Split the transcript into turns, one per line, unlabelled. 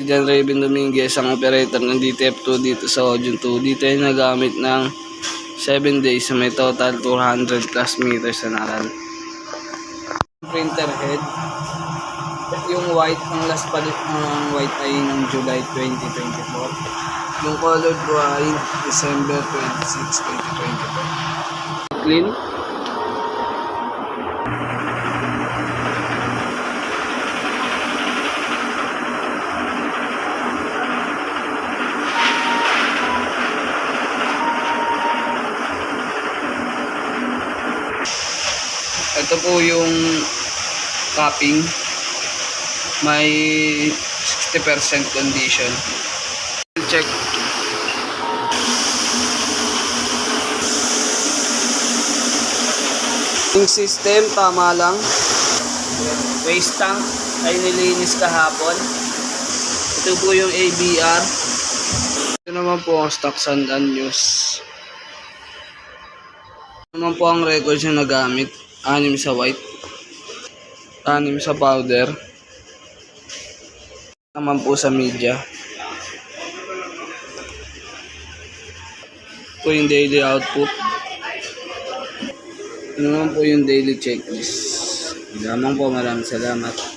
John Raven Dominguez, ang operator ng DTF2 dito sa Ojun 2. Dito ay nagamit ng 7 days sa may total 200 plus meters na naral. Printer head. Yung white, ang last palit ng white ay ng July 2024. Yung colored ko ay December 26, 2024. Clean. Ito po yung capping, may 60% condition. Check. Yung system tama lang. Waste tank ay nilinis kahapon. Ito po yung ABR. Ito naman po ang stock Sandan News. Ito naman po ang records yung nagamit. 6 sa white, 6 sa powder, naman po sa media. Ito yung daily output. Ito naman po yung daily checklist. Lamang po, maraming salamat.